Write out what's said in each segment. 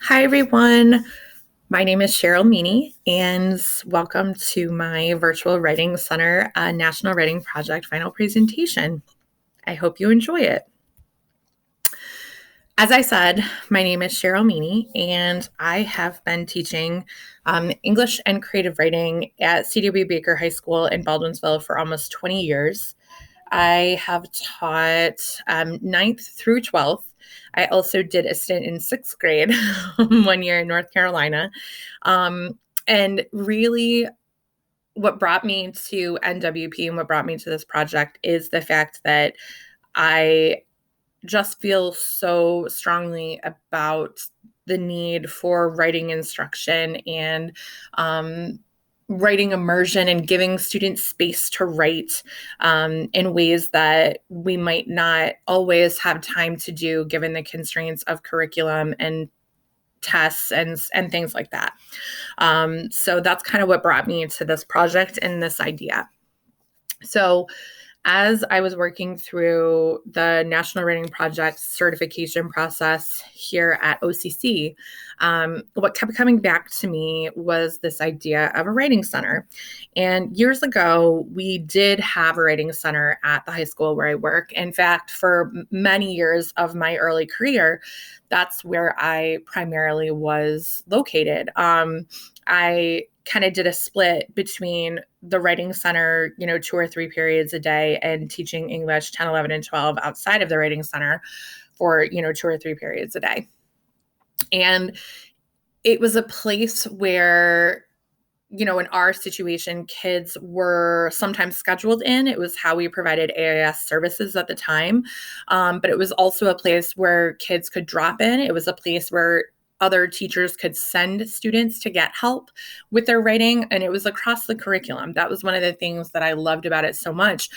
Hi, everyone. My name is Cheryl Meany, and welcome to my Virtual Writing Center National Writing Project final presentation. I hope you enjoy it. As I said, my name is Cheryl Meany, and I have been teaching English and creative writing at C.W. Baker High School in Baldwinsville for almost 20 years. I have taught ninth through 12th. I also did a stint in sixth grade 1 year in North Carolina. And really, what brought me to NWP and what brought me to this project is the fact that I just feel so strongly about the need for writing instruction and writing immersion and giving students space to write in ways that we might not always have time to do given the constraints of curriculum and tests and things like that. So that's kind of what brought me to this project and this idea. So as I was working through the National Writing Project certification process here at OCC, what kept coming back to me was this idea of a writing center. And years ago, we did have a writing center at the high school where I work. In fact, for many years of my early career, that's where I primarily was located. I kind of did a split between the writing center, 2 or 3 periods a day, and teaching English 10, 11, and 12 outside of the writing center for, 2 or 3 periods a day. And it was a place where, in our situation, kids were sometimes scheduled in. It was how we provided AIS services at the time. But it was also a place where kids could drop in. It was a place where other teachers could send students to get help with their writing, and it was across the curriculum. That was one of the things that I loved about it so much,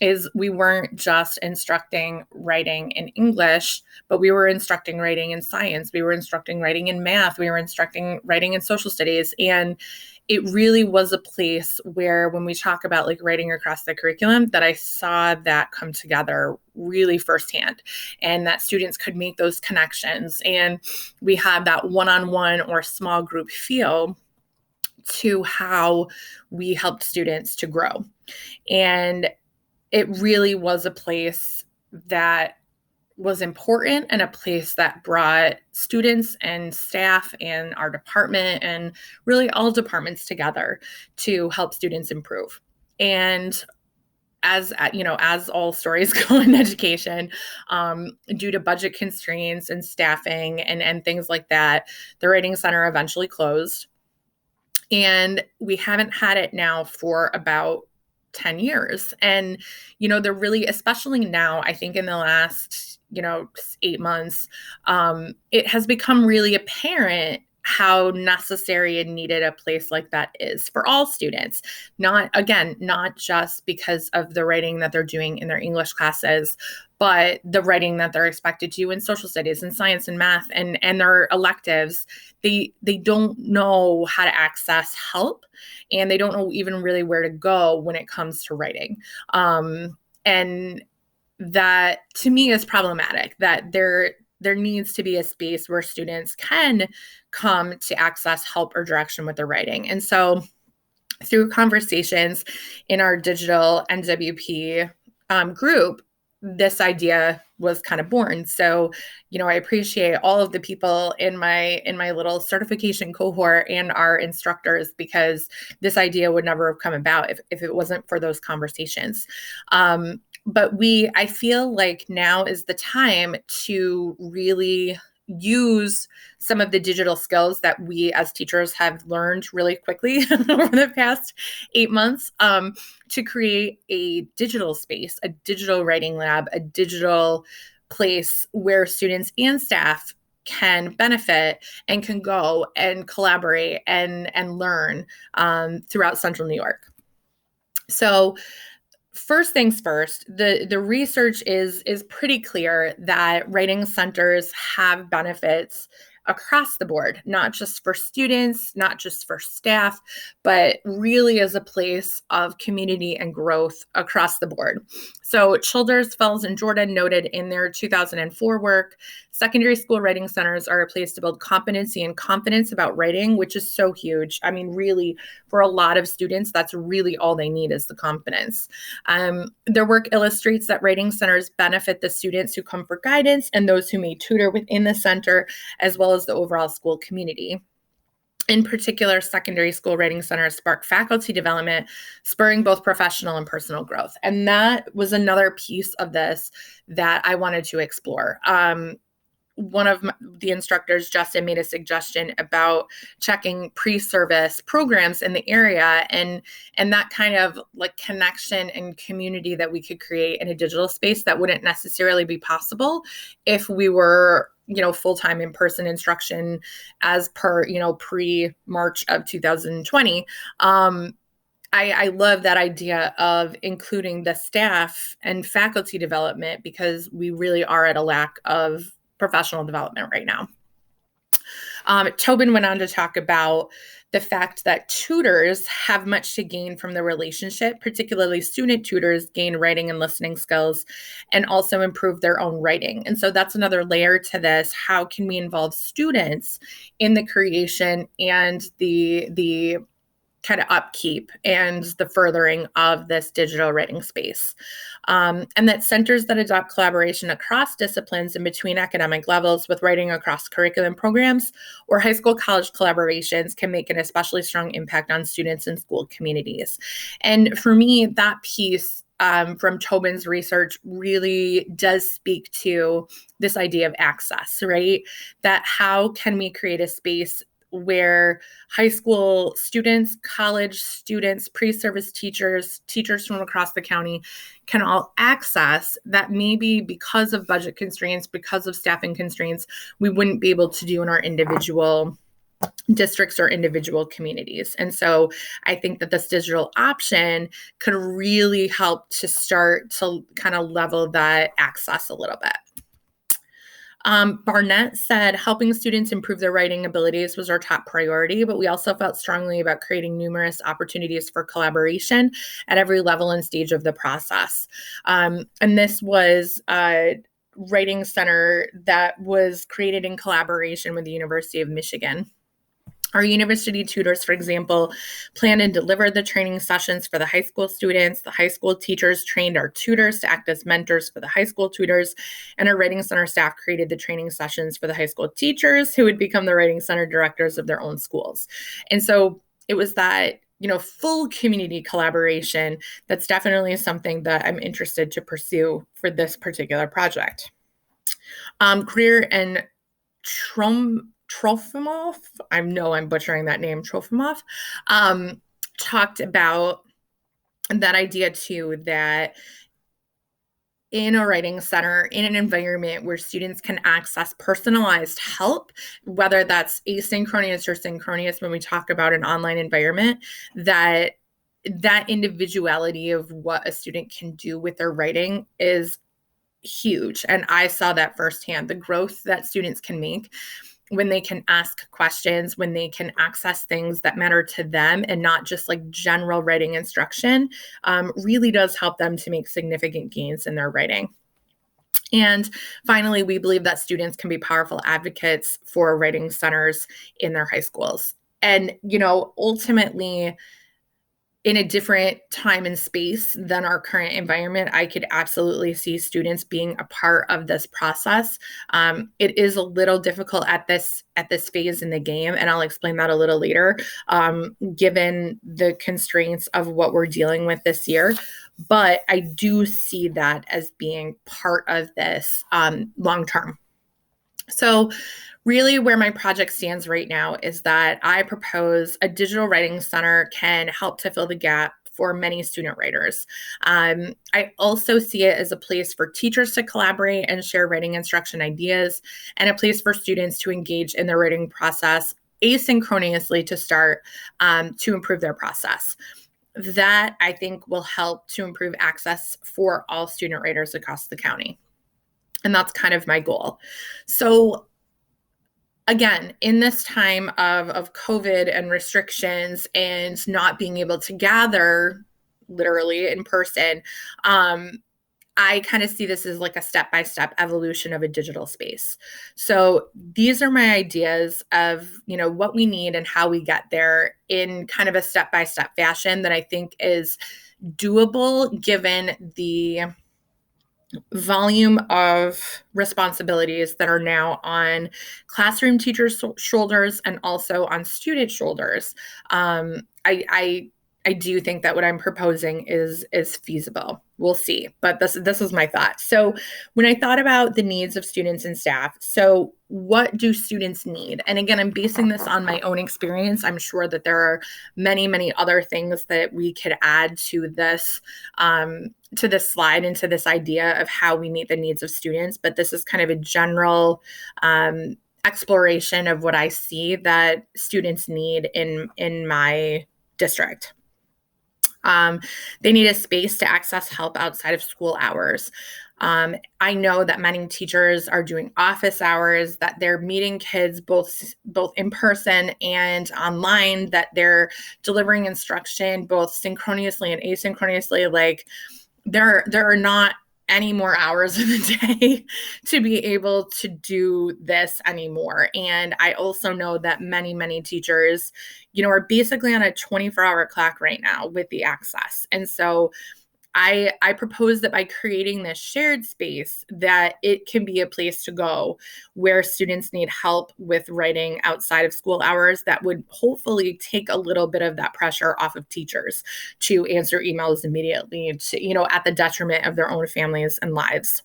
is we weren't just instructing writing in English, but we were instructing writing in science, we were instructing writing in math, we were instructing writing in social studies. And it really was a place where, when we talk about like writing across the curriculum, that I saw that come together really firsthand, and that students could make those connections. And we had that one-on-one or small group feel to how we helped students to grow. And it really was a place that was important, and a place that brought students and staff and our department and really all departments together to help students improve. And as all stories go in education, due to budget constraints and staffing and things like that, the writing center eventually closed. And we haven't had it now for about 10 years. And, they're really, especially now, I think in the last, 8 months, it has become really apparent how necessary and needed a place like that is for all students. Not just because of the writing that they're doing in their English classes, but the writing that they're expected to do in social studies and science and math and their electives. They don't know how to access help, and they don't know even really where to go when it comes to writing. And that, to me, is problematic, that there needs to be a space where students can come to access help or direction with their writing. And so through conversations in our digital NWP group, this idea was kind of born. So, I appreciate all of the people in my little certification cohort and our instructors, because this idea would never have come about if it wasn't for those conversations. But I feel like now is the time to really use some of the digital skills that we as teachers have learned really quickly over the past 8 months, to create a digital space, a digital writing lab, a digital place where students and staff can benefit and can go and collaborate and learn throughout Central New York. So first things first, the research is pretty clear that writing centers have benefits across the board, not just for students, not just for staff, but really as a place of community and growth across the board. So Childers, Fells, and Jordan noted in their 2004 work, secondary school writing centers are a place to build competency and confidence about writing, which is so huge. I mean, really, for a lot of students, that's really all they need is the confidence. Their work illustrates that writing centers benefit the students who come for guidance and those who may tutor within the center, as well as the overall school community. In particular, secondary school writing centers spark faculty development, spurring both professional and personal growth. And that was another piece of this that I wanted to explore. One of the instructors, Justin, made a suggestion about checking pre-service programs in the area and that kind of like connection and community that we could create in a digital space that wouldn't necessarily be possible if we were, full-time in-person instruction as per, pre-March of 2020. I love that idea of including the staff and faculty development because we really are at a lack of professional development right now. Tobin went on to talk about the fact that tutors have much to gain from the relationship, particularly student tutors gain writing and listening skills and also improve their own writing. And so that's another layer to this. How can we involve students in the creation and the kind of upkeep and the furthering of this digital writing space? And that centers that adopt collaboration across disciplines and between academic levels with writing across curriculum programs or high school college collaborations can make an especially strong impact on students and school communities. And for me, that piece from Tobin's research really does speak to this idea of access, right? That how can we create a space where high school students, college students, pre-service teachers, teachers from across the county can all access that maybe because of budget constraints, because of staffing constraints, we wouldn't be able to do in our individual districts or individual communities. And so I think that this digital option could really help to start to kind of level that access a little bit. Barnett said, helping students improve their writing abilities was our top priority, but we also felt strongly about creating numerous opportunities for collaboration at every level and stage of the process. And this was a writing center that was created in collaboration with the University of Michigan. Our university tutors, for example, planned and delivered the training sessions for the high school students. The high school teachers trained our tutors to act as mentors for the high school tutors. And our Writing Center staff created the training sessions for the high school teachers who would become the Writing Center directors of their own schools. And so it was that, full community collaboration that's definitely something that I'm interested to pursue for this particular project. Greer and Trofimov, I know I'm butchering that name, Trofimov, talked about that idea too, that in a writing center, in an environment where students can access personalized help, whether that's asynchronous or synchronous, when we talk about an online environment, that individuality of what a student can do with their writing is huge. And I saw that firsthand, the growth that students can make when they can ask questions, when they can access things that matter to them and not just like general writing instruction, really does help them to make significant gains in their writing. And finally, we believe that students can be powerful advocates for writing centers in their high schools. And, ultimately, in a different time and space than our current environment, I could absolutely see students being a part of this process. It is a little difficult at this phase in the game, and I'll explain that a little later, given the constraints of what we're dealing with this year. But I do see that as being part of this long term. So really where my project stands right now is that I propose a digital writing center can help to fill the gap for many student writers. I also see it as a place for teachers to collaborate and share writing instruction ideas, and a place for students to engage in the writing process asynchronously to start to improve their process. That I think will help to improve access for all student writers across the county. And that's kind of my goal. So again, in this time of COVID and restrictions and not being able to gather literally in person, I kind of see this as like a step-by-step evolution of a digital space. So these are my ideas of, what we need and how we get there in kind of a step-by-step fashion that I think is doable given the volume of responsibilities that are now on classroom teachers' shoulders and also on student shoulders. I do think that what I'm proposing is feasible. We'll see, but this is my thought. So when I thought about the needs of students and staff, so what do students need? And again, I'm basing this on my own experience. I'm sure that there are many other things that we could add to this slide and to this idea of how we meet the needs of students. But this is kind of a general exploration of what I see that students need in my district. They need a space to access help outside of school hours. I know that many teachers are doing office hours, that they're meeting kids both in person and online, that they're delivering instruction both synchronously and asynchronously. Like there are not any more hours of the day to be able to do this anymore. And I also know that many teachers, are basically on a 24-hour clock right now with the access. And so I propose that by creating this shared space, that it can be a place to go where students need help with writing outside of school hours, that would hopefully take a little bit of that pressure off of teachers to answer emails immediately, at the detriment of their own families and lives.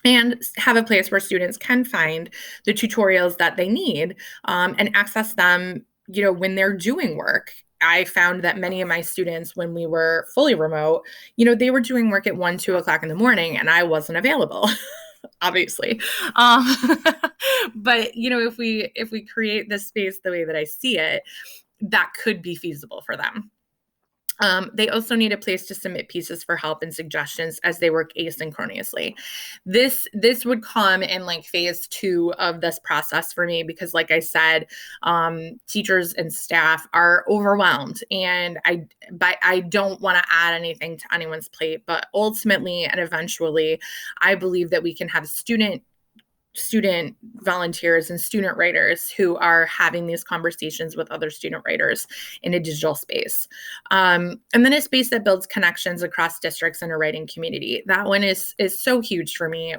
And have a place where students can find the tutorials that they need and access them, when they're doing work. I found that many of my students, when we were fully remote, they were doing work at 1, 2 o'clock in the morning, and I wasn't available, obviously. But if we create this space the way that I see it, that could be feasible for them. They also need a place to submit pieces for help and suggestions as they work asynchronously. This would come in like phase 2 of this process for me, because like I said, teachers and staff are overwhelmed, and I don't want to add anything to anyone's plate, but ultimately and eventually, I believe that we can have student volunteers and student writers who are having these conversations with other student writers in a digital space. And then a space that builds connections across districts and a writing community. That one is so huge for me.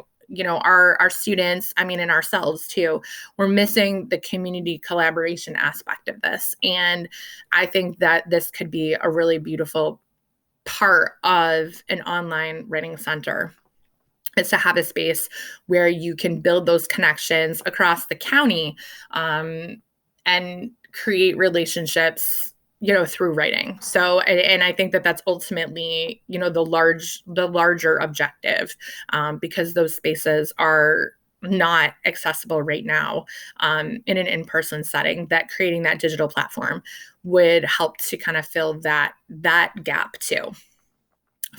Our students, and ourselves too, we're missing the community collaboration aspect of this. And I think that this could be a really beautiful part of an online writing center, is to have a space where you can build those connections across the county and create relationships, through writing. So, and I think that that's ultimately, the larger objective, because those spaces are not accessible right now in an in-person setting, that creating that digital platform would help to kind of fill that gap too.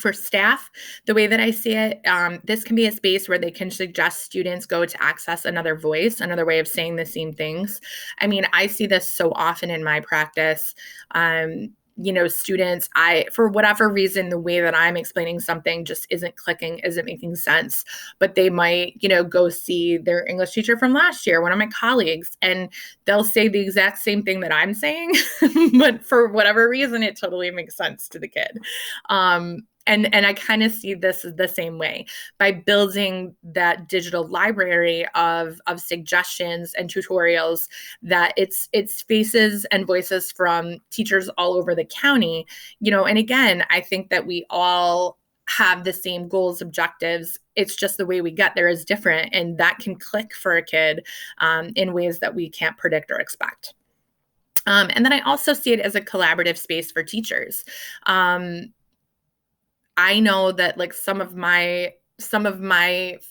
For staff, the way that I see it, this can be a space where they can suggest students go to access another voice, another way of saying the same things. I see this so often in my practice. Students, for whatever reason, the way that I'm explaining something just isn't clicking, isn't making sense. But they might, go see their English teacher from last year, one of my colleagues, and they'll say the exact same thing that I'm saying, but for whatever reason, it totally makes sense to the kid. And I kind of see this the same way, by building that digital library of suggestions and tutorials, that it's faces and voices from teachers all over the county, and again, I think that we all have the same goals, objectives. It's just the way we get there is different, and that can click for a kid in ways that we can't predict or expect. And then I also see it as a collaborative space for teachers. I know that like some of my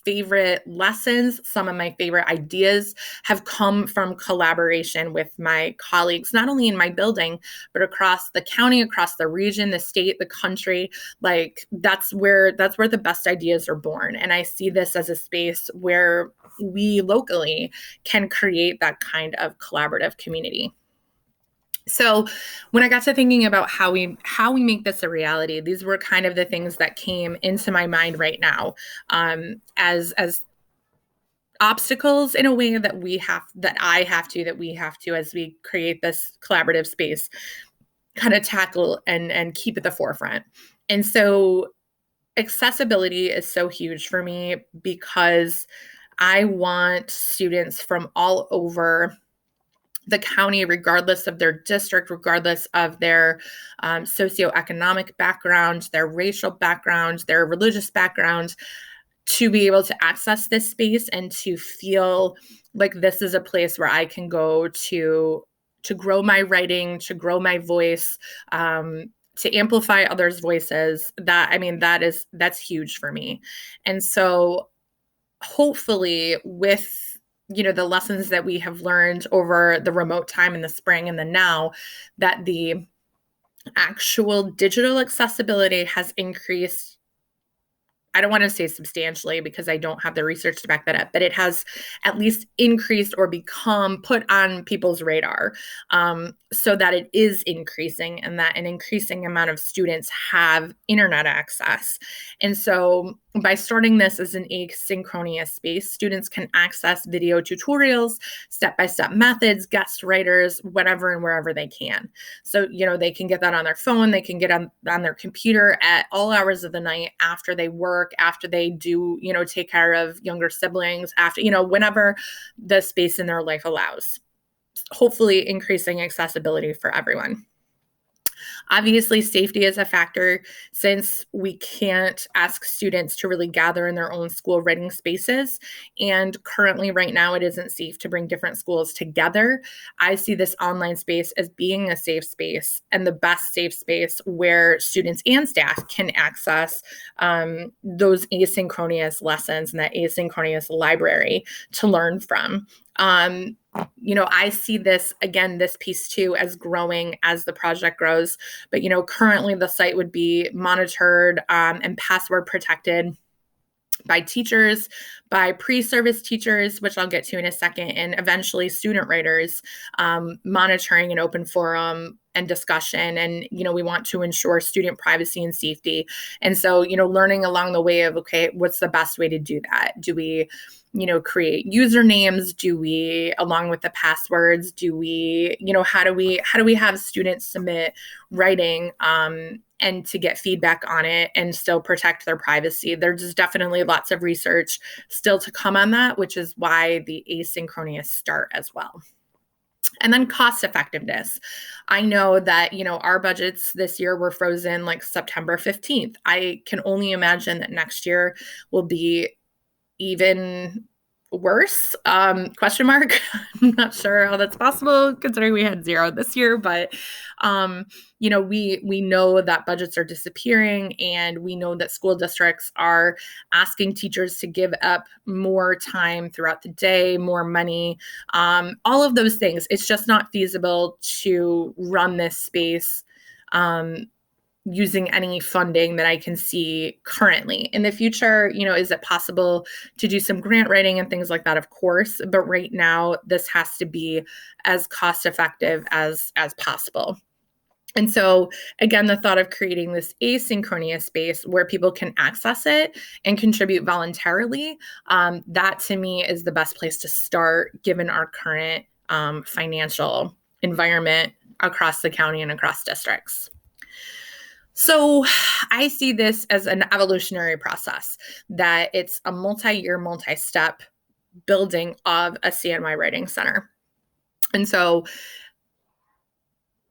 favorite lessons, some of my favorite ideas have come from collaboration with my colleagues, not only in my building, but across the county, across the region, the state, the country. Like that's where the best ideas are born. And I see this as a space where we locally can create that kind of collaborative community. So when I got to thinking about how we make this a reality, these were kind of the things that came into my mind right now, as obstacles in a way that we have to, as we create this collaborative space, kind of tackle and keep at the forefront. And so accessibility is so huge for me because I want students from all over the county, regardless of their district, regardless of their socioeconomic background, their racial background, their religious background, to be able to access this space and to feel like this is a place where I can go to grow my writing, to grow my voice, to amplify others' voices. That's huge for me. And so hopefully with the lessons that we have learned over the remote time in the spring and the now, that the actual digital accessibility has increased. I don't want to say substantially because I don't have the research to back that up, but it has at least increased or become put on people's radar, so that it is increasing and that an increasing amount of students have internet access. And so by starting this as an asynchronous space, students can access video tutorials, step-by-step methods, guest writers, whenever and wherever they can. So, they can get that on their phone, they can get on their computer at all hours of the night, after they work, after they do, take care of younger siblings, after, whenever the space in their life allows. Hopefully increasing accessibility for everyone. Obviously, safety is a factor, since we can't ask students to really gather in their own school writing spaces. And currently, right now, it isn't safe to bring different schools together. I see this online space as being a safe space, and the best safe space where students and staff can access those asynchronous lessons and that asynchronous library to learn from. I see this piece too as growing as the project grows. But, currently the site would be monitored and password protected by teachers, by pre-service teachers, which I'll get to in a second, and eventually student writers, monitoring an open forum and discussion. And, we want to ensure student privacy and safety. And so, learning along the way of, okay, what's the best way to do that? Do we, create usernames? Do we, along with the passwords, do we, how do we have students submit writing, and to get feedback on it and still protect their privacy? There's definitely lots of research still to come on that, which is why the asynchronous start as well. And then cost effectiveness. I know that, our budgets this year were frozen like September 15th. I can only imagine that next year will be even worse, question mark. I'm not sure how that's possible considering we had zero this year, but we know that budgets are disappearing, and we know that school districts are asking teachers to give up more time throughout the day, more money, all of those things. It's just not feasible to run this space using any funding that I can see currently. In the future, is it possible to do some grant writing and things like that? Of course, but right now this has to be as cost effective as possible. And so, again, the thought of creating this asynchronous space where people can access it and contribute voluntarily, that to me is the best place to start, given our current financial environment across the county and across districts. So I see this as an evolutionary process, that it's a multi-year, multi-step building of a CNY Writing Center. And so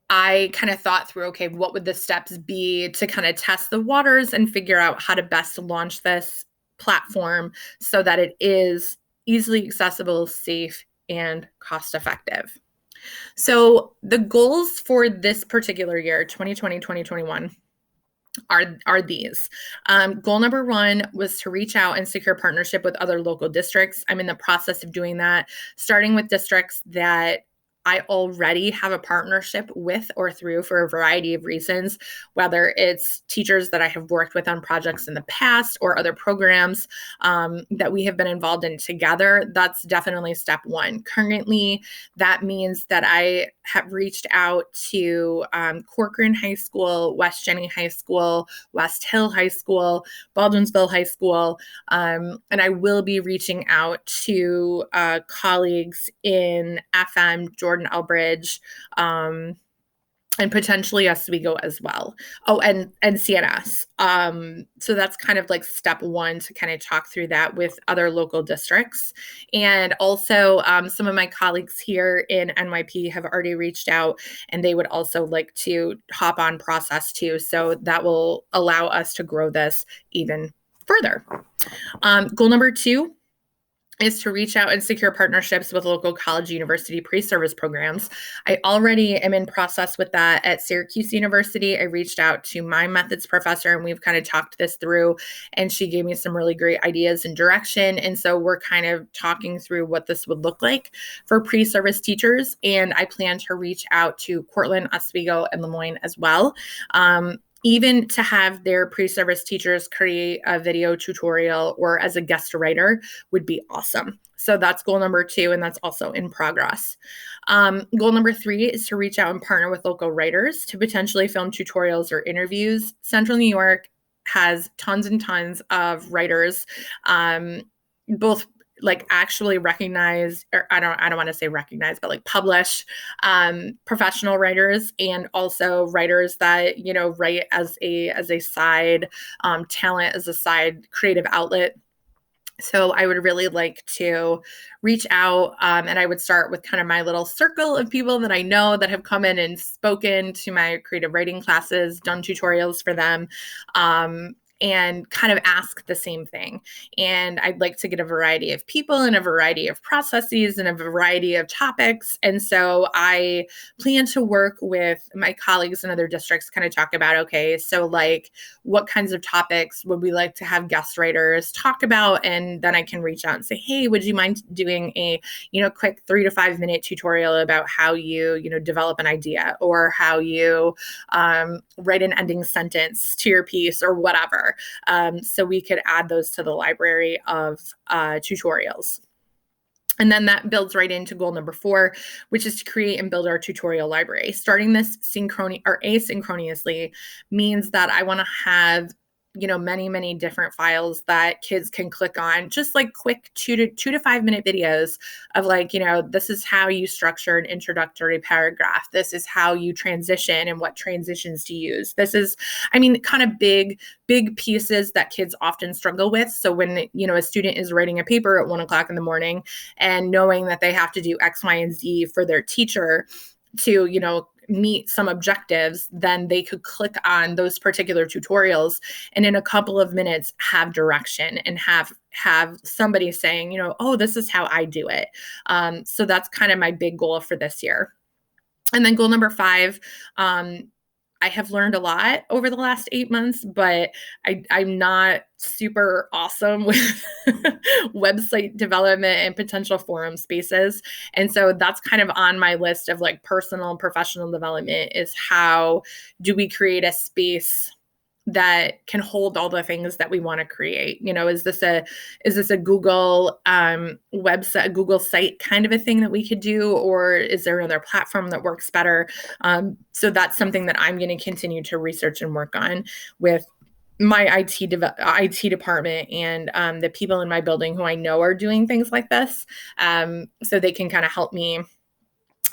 I kind of thought through, okay, what would the steps be to kind of test the waters and figure out how to best launch this platform so that it is easily accessible, safe, and cost-effective. So the goals for this particular year, 2020, 2021, are these. Goal number 1 was to reach out and secure partnership with other local districts. I'm in the process of doing that, starting with districts that I already have a partnership with or through for a variety of reasons, whether it's teachers that I have worked with on projects in the past or other programs that we have been involved in together. That's definitely step one. Currently, that means that I have reached out to Corcoran High School, West Jenny High School, West Hill High School, Baldwinsville High School, and I will be reaching out to colleagues in FM, Jordan Elbridge, and potentially Oswego as well. Oh, and CNS. So that's kind of like step one to kind of talk through that with other local districts. And also some of my colleagues here in NYP have already reached out, and they would also like to hop on process too. So that will allow us to grow this even further. Goal number 2 is to reach out and secure partnerships with local college university pre-service programs. I already am in process with that at Syracuse University. I reached out to my methods professor, and we've kind of talked this through, and she gave me some really great ideas and direction. And so we're kind of talking through what this would look like for pre-service teachers. And I plan to reach out to Cortland, Oswego, and Lemoyne as well. Even to have their pre-service teachers create a video tutorial or as a guest writer would be awesome. So that's goal number 2, and that's also in progress. Goal number 3 is to reach out and partner with local writers to potentially film tutorials or interviews. Central New York has tons and tons of writers, both like actually recognized, or I don't want to say recognized, but like published professional writers, and also writers that, you know, write as a side talent, as a side creative outlet. So I would really like to reach out, and I would start with kind of my little circle of people that I know that have come in and spoken to my creative writing classes, done tutorials for them, and kind of ask the same thing. And I'd like to get a variety of people and a variety of processes and a variety of topics. And so I plan to work with my colleagues in other districts, kind of talk about, okay, so like what kinds of topics would we like to have guest writers talk about? And then I can reach out and say, hey, would you mind doing a, you know, quick 3 to 5 minute tutorial about how you know, develop an idea, or how you write an ending sentence to your piece, or whatever. So we could add those to the library of tutorials. And then that builds right into goal number 4, which is to create and build our tutorial library. Starting this asynchronously means that I want to have, you know, many different files that kids can click on, just like quick 2 to 5 minute videos of like, you know, this is how you structure an introductory paragraph. This is how you transition and what transitions to use. This is, I mean, kind of big pieces that kids often struggle with. So when, you know, a student is writing a paper at 1:00 in the morning and knowing that they have to do X, Y, and Z for their teacher to, you know, meet some objectives, then they could click on those particular tutorials and in a couple of minutes have direction and have somebody saying, you know, oh, this is how I do it. So that's kind of my big goal for this year. And then goal number 5, I have learned a lot over the last 8 months, but I'm not super awesome with website development and potential forum spaces. And so that's kind of on my list of like personal and professional development, is how do we create a space that can hold all the things that we want to create? You know, is this a Google website, a Google site kind of a thing that we could do, or is there another platform that works better? So that's something that I'm going to continue to research and work on with my IT department and the people in my building who I know are doing things like this, so they can kind of help me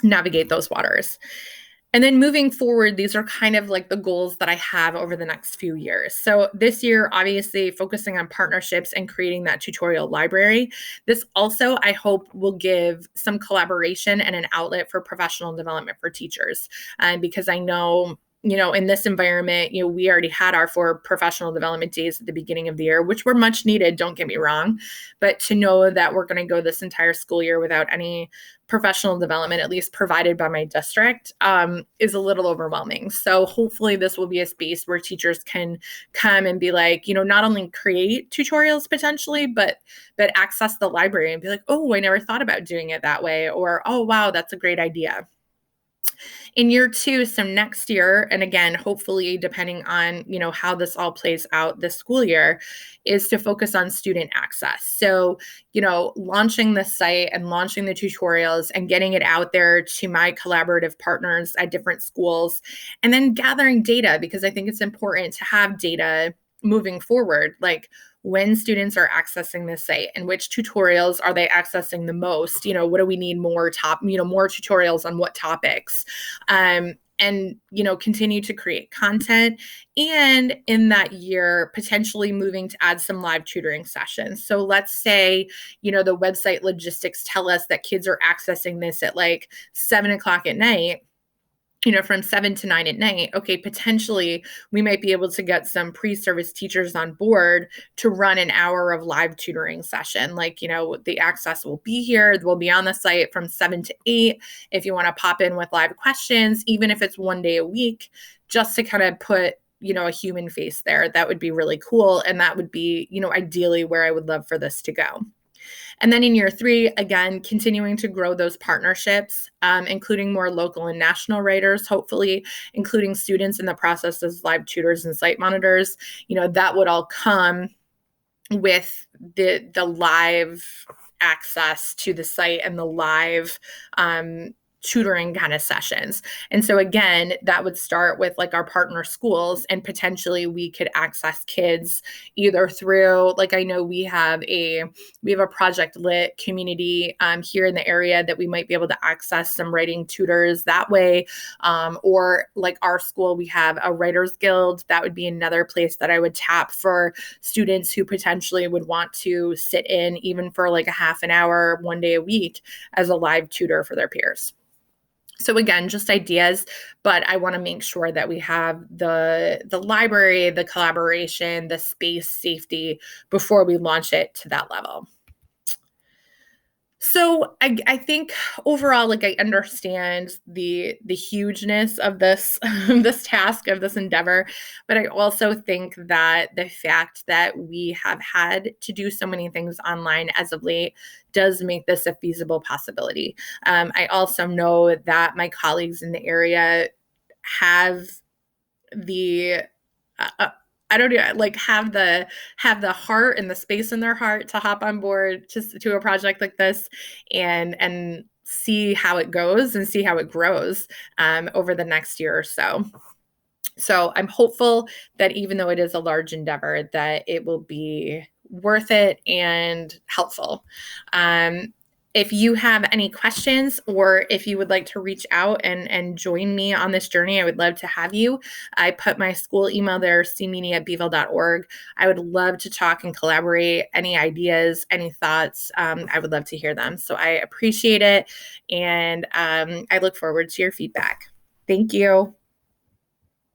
navigate those waters. And then moving forward, these are kind of like the goals that I have over the next few years. So this year, obviously focusing on partnerships and creating that tutorial library. This also, I hope, will give some collaboration and an outlet for professional development for teachers. Because I know in this environment, we already had our 4 professional development days at the beginning of the year, which were much needed, don't get me wrong. But to know that we're going to go this entire school year without any professional development, at least provided by my district, is a little overwhelming. So hopefully this will be a space where teachers can come and be like, not only create tutorials potentially, but access the library and be like, oh, I never thought about doing it that way. Or, oh, wow, that's a great idea. In year 2, so next year, and again, hopefully depending on, how this all plays out this school year, is to focus on student access. So, launching the site and launching the tutorials and getting it out there to my collaborative partners at different schools, and then gathering data, because I think it's important to have data moving forward, like when students are accessing this site and which tutorials are they accessing the most, what do we need more more tutorials on what topics, and continue to create content, and in that year potentially moving to add some live tutoring sessions. So let's say the website logistics tell us that kids are accessing this at like 7:00 at night, from 7 to 9 at night. Okay, potentially we might be able to get some pre-service teachers on board to run an hour of live tutoring session. Like, the access will be here. We'll be on the site from 7 to 8. If you want to pop in with live questions, even if it's one day a week, just to kind of put, a human face there, that would be really cool. And that would be, ideally where I would love for this to go. And then in year 3, again, continuing to grow those partnerships, including more local and national writers, hopefully including students in the process as live tutors and site monitors. That would all come with the live access to the site and the live tutoring kind of sessions. And so again, that would start with like our partner schools, and potentially we could access kids either through, like, I know we have a Project Lit community here in the area that we might be able to access some writing tutors that way, or like our school, we have a writers guild. That would be another place that I would tap for students who potentially would want to sit in even for like a half an hour, one day a week as a live tutor for their peers. So again, just ideas, but I want to make sure that we have the library, the collaboration, the space safety before we launch it to that level. So I think overall, like, I understand the hugeness of this this task, of this endeavor, but I also think that the fact that we have had to do so many things online as of late does make this a feasible possibility. I also know that my colleagues in the area have the I don't know, like, have the heart and the space in their heart to hop on board to a project like this and see how it goes and see how it grows over the next year or so. So I'm hopeful that even though it is a large endeavor, that it will be worth it and helpful. If you have any questions, or if you would like to reach out and join me on this journey, I would love to have you. I put my school email there, cmeany@beeville.org. I would love to talk and collaborate. Any ideas, any thoughts, I would love to hear them. So I appreciate it, and I look forward to your feedback. Thank you.